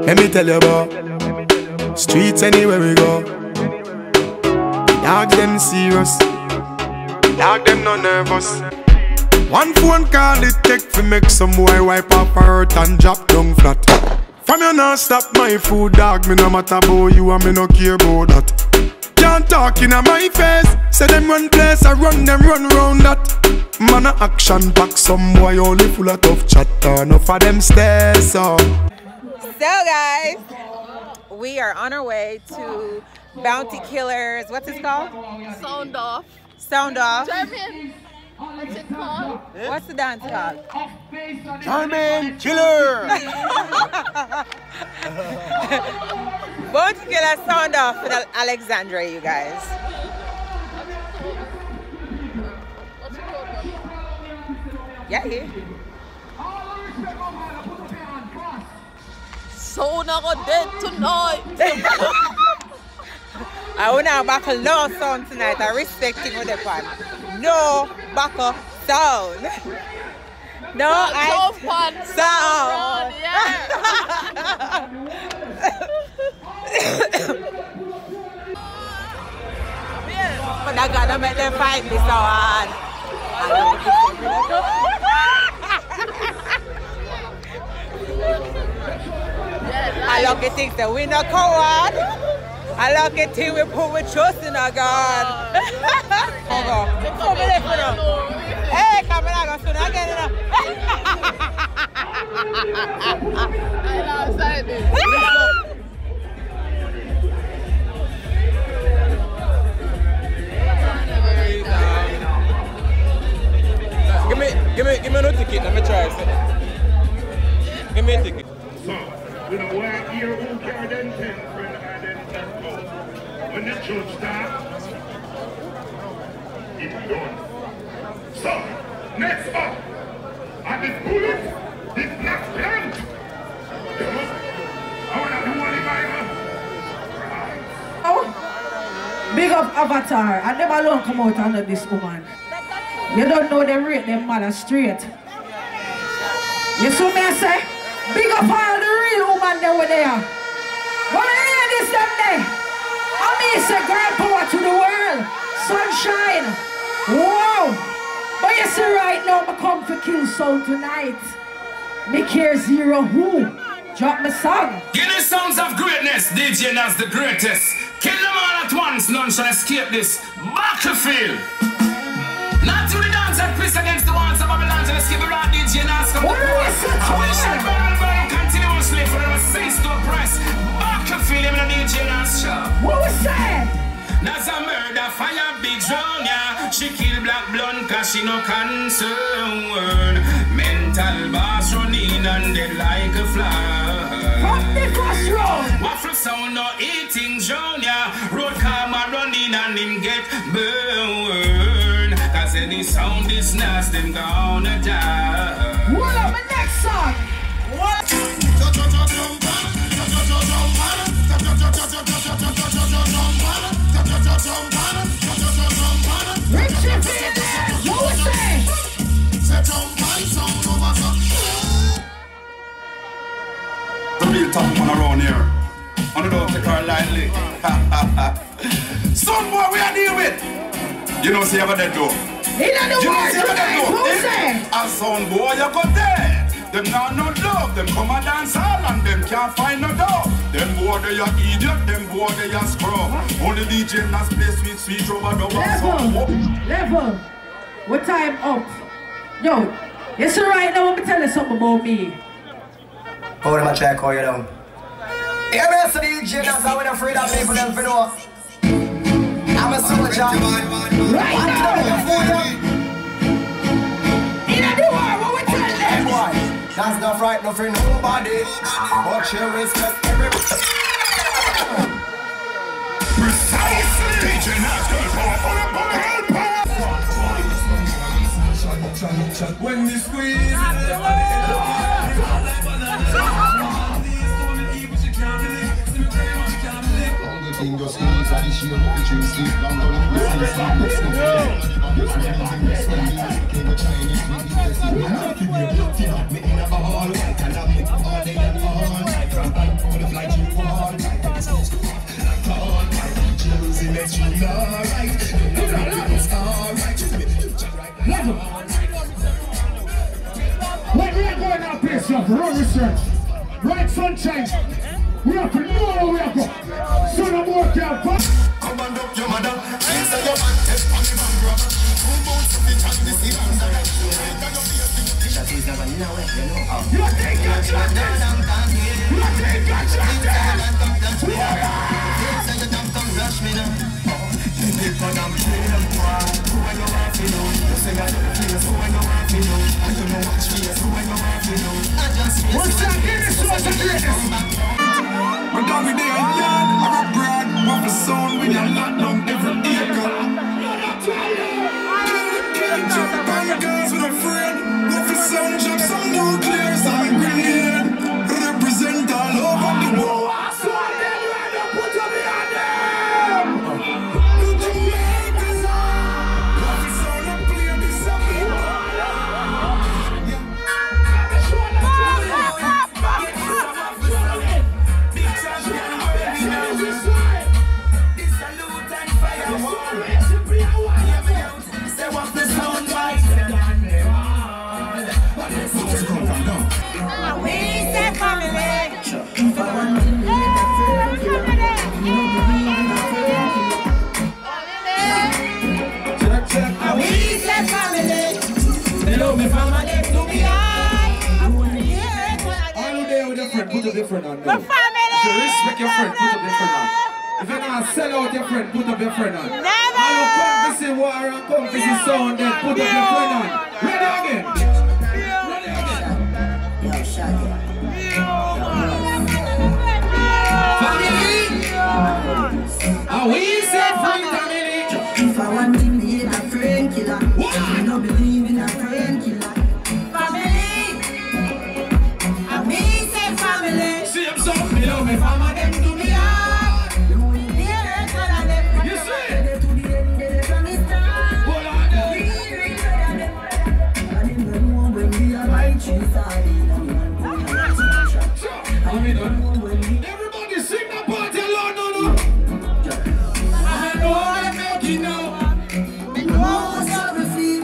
Let me tell you about streets anywhere we go. Dog them serious, dog them no nervous. One phone call it take to make some boy wipe up her hurt and drop down flat. From you not stop my food, dog. Me no matter about you and me no care about that. Can't talk in my face. Say them run place, I run them run round that. Man a action pack, some boy only full of tough chatter. Enough of them stairs so guys, we are on our way to Bounty Killers. What's it called? Sound off. Sound off. German. What's it called? What's the dance called? German Killer. Bounty Killers Sound Off in Alexandria, you guys. What's it called? Yeah, here. So now go dead tonight. I want to buckle no sound tonight. I respecting with the pan. No buckle sound. No sound. Yeah. But I gotta make them fight me so hard. I look at things that we not coward. I look at things we put with trust in our God. Hey, come on, go soon again. I lost sight. Give me no ticket, let me try it. Give me a ticket. So, we don't want to hear who carried them 10 friend and then 10 go. When the judge starts, it's done. So, next up, and the bullet, the black plant. I want to do one in my hand. Big up Avatar, and them alone come out under this woman. You don't know them rate them mother straight. You see me I say? Big up all the real woman there were there. When I hear this them there, I mean say grand power to the world. Sunshine. Wow. But you see right now I come to kill sound tonight. Me care zero who. Drop my song. Give the sounds of greatness, DJ Nas the greatest. Kill them all at once, none shall escape this battlefield. Not to the dance that piss against the walls of Babylon, to escape the right DJ Nas. Come on, burn continuously for the cease to oppress. Battlefield in the DJ Nas show. What was that? Nas a murder, fire, big drone, yeah. She kill black blonde cause she no concern. Mental boss running and dead like a fly. From the crossroad. Waffle sound no eating drone, yeah. Road karma running and him get burned. Cause any sound is nasty, them gonna die. What up my next song? What? Richie Phoenix, what was that? The real top man around here. And I don't take her lightly. Some boy we are deal with. You know see ever dead though. He don't know what to do. Who's that? A son boy you got there. Them now no love. Them come and dance hall and them can't find no dog. Them boy they are idiot. Them boy they are scrub. Only DJ Nas play sweet sweet rubber dub. Level. What time up? Yo, you see right now let me tell you something about me. Hold on, I try to call you down. Here is the DJ Nas, I'm with the freedom people them for know. I'm a soldier. Right now! In the war, what we tell them? Boy, that's not right, no for nobody. But you respect everybody. Precisely! DJ Nas, good power. When we squeeze Just ease and she don't be too sleep. I'm gonna be sleep. she's alright. It's alright. When we are going out place of road research, right sunshine, we have to know where we are going. So no more can come and up your mother. Answer your man, test on the man brother. Who moves to the time this is under that? You take that shot. You take that shot. People don't play them quiet. Who I know what to do? You say I don't feel so I know what to do. I don't know what she is, who I know what to do. I just feel what's that? Give me so much greatness. We're done with the yard, I'm a brand. What for sound with your lot down every acre. Jump on the girls with a friend. What for sound, jump some nuclear, some grenade. Represent all over the world. So I then right up, put up the hand them. Put a different on. No. If you respect your friend, put a different on. If you not sell out your friend, put a different on. Never. All you come to see war and come to see sound, then put a different on. Ready again. Ready again. Yo, shaggy. Family. We say family. If I want to be a friend killer, I don't believe in a friend killer. Me fama them to me hard. You see? Hold on there. Everybody sing that part alone, no. I know how to make it now. I know how to feel.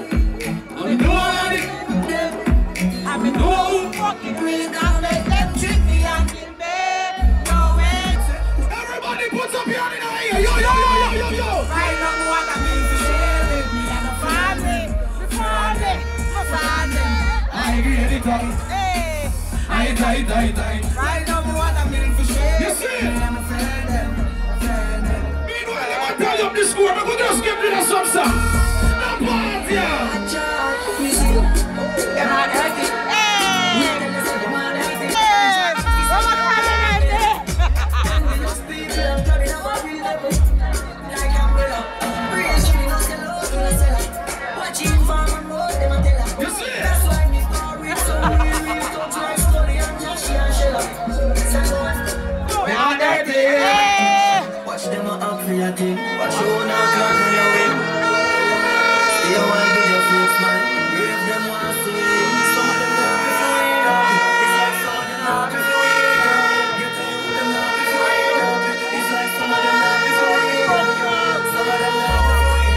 I know how to them. I know who fucking will not make them trick me and kill me. Put up your hand in the air, yo. Right now, what I mean to share with me and the family. I agree anytime. Hey. I. Right now, what I mean to share with me and the friend. Meanwhile, I'm gonna tell you up the score, but we'll just give it a some song. The party, yeah. Watch them up for your thing. Watch you on our clock on your way. They don't want to do your face, man. If them want to see it, some of them not before it up. It's like some of them not before it up. Get to you, them not before it up. It's like some of them not before it up. Some of them not before it up.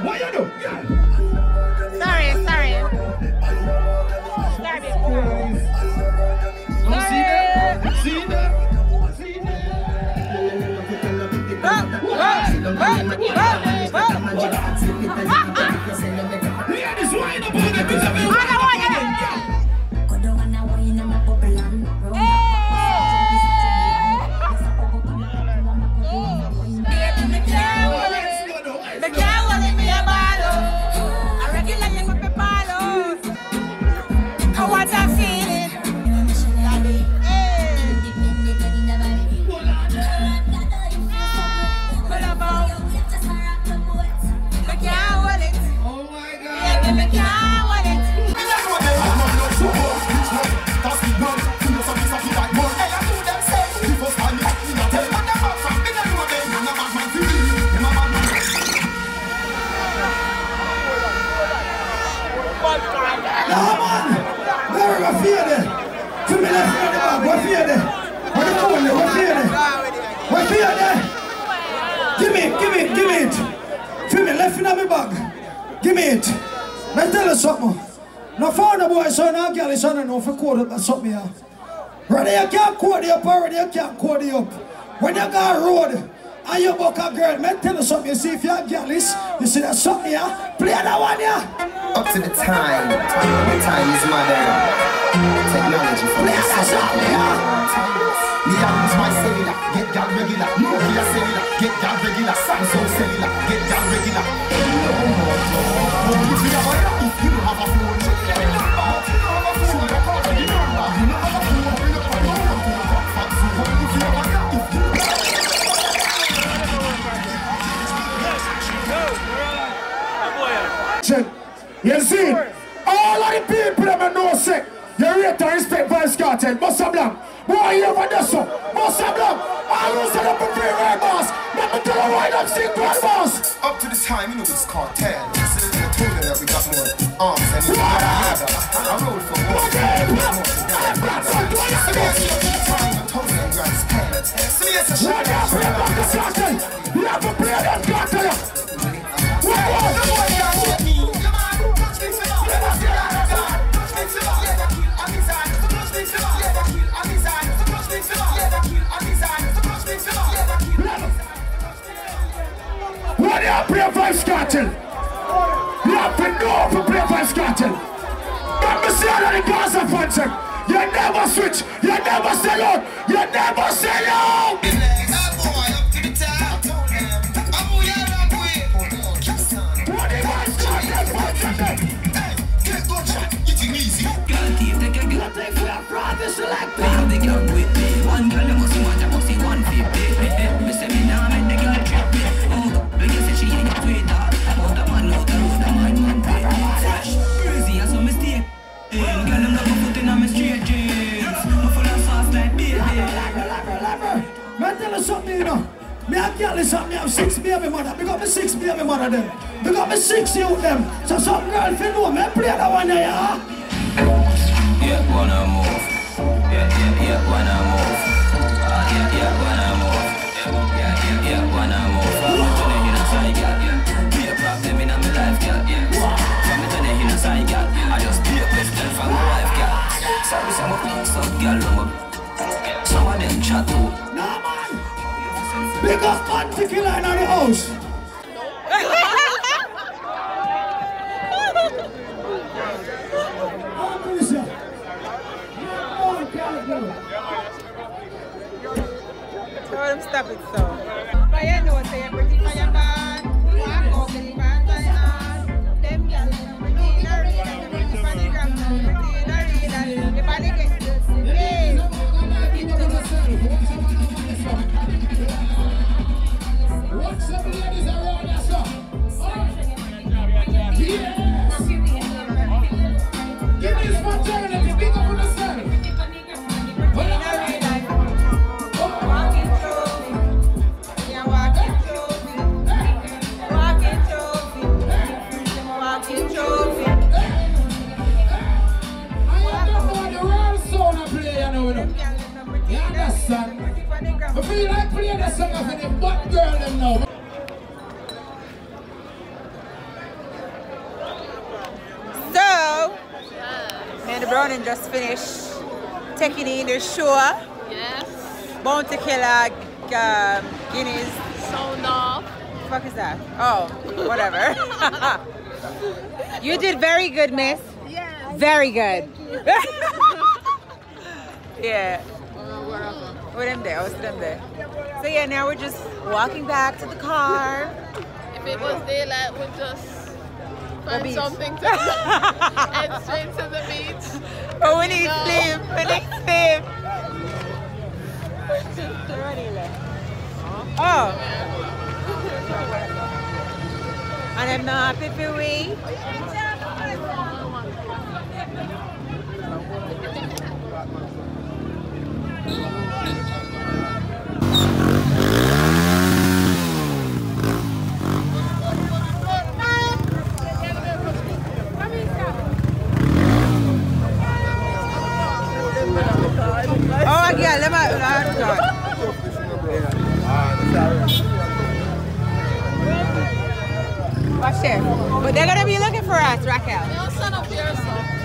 What you do? Sorry. See that? it. Feel me, left in my bag. Give me it. Let me tell you something. No found boy, so no girl is on and no for code up or something here. Ready, you can't code you up, already you can't code you up. When you go on road and you book a girl, let me tell you something. You see if you're a girl is, you see that something here, play that one here. Up to the time. The time is modern. Technology for play that something here. Me and my cellular, get down regular. Nokia cellular, get down regular. Samsung cellular, get down regular. No more. If you have a phone, check your number. If you have a phone, you call the number. You don't have a phone, bring up a number. If you have a Check. You see, all of the people that know say, you rate and respect Vice Cartel, Boss Blanc. Boy, you ever do so? Boss Blanc, all who set up a free red boss. Let me tell you why I'm seeing grand boss. up to this time, you know it's cartel. This is the tool that we got more arms and we got together. I roll for more. You have to play that cartel. What do you play Vice Cartel? You have to know for play Vice Cartel. Let me see how the guys are fancy. You never switch, you never sell out, you never sell out. What do you Vice Cartel fancy? One girl must see 150. Me say me nah make the girl trip me. Because say she ain't sweet dog. Out the man out the road, the man pay. Fresh, crazy as a mistake. Girl them love me foot in my straight jeans. Me full of sauce like baby. Man, tell us something, you know. Me have girl is something. Me have 6 baby mother. Big up me 6 baby mother them. Big up me 6 youth them. So some girl feel know me play that one there, yeah. Yeah, wanna move. Yeah, wanna move. Yeah, wanna move. Yeah, wanna move. From me to the inner side, yeah. Be a problem in my life, yeah. From me to the inner side, yeah. I just be a question from my wife, yeah. Sorry, some of them stuff, girl, some of them chat too. Nah, man. Big up man, Killa in the house. Tell them stop it so. But you know, say you're pretty for your man. Walk out with the pants on. Them girls are pretty in a real. They're pretty for the gram. Pretty in a real. If I get hey. Watch some ladies around us up. Yes. Give me this fraternity. Big up on the side. You understand? I feel like playing the song of the butt girl them now. So, me and the Browning just finished taking in the show. Yes. Bounty Killa, Guineas. Sound off. What the fuck is that? Oh, whatever. You did very good, miss. Yes. Very good. Yeah. With them there, I was them there. So yeah, now we're just walking back to the car. If it was daylight, we'd just find beach. something to do. Head straight to the beach. But we need sleep. We need sleep. Oh. And I'm not happy for we. Oh, yeah, let me. Watch there. But they're gonna be looking for us, Raquel. They'll stand up here, so.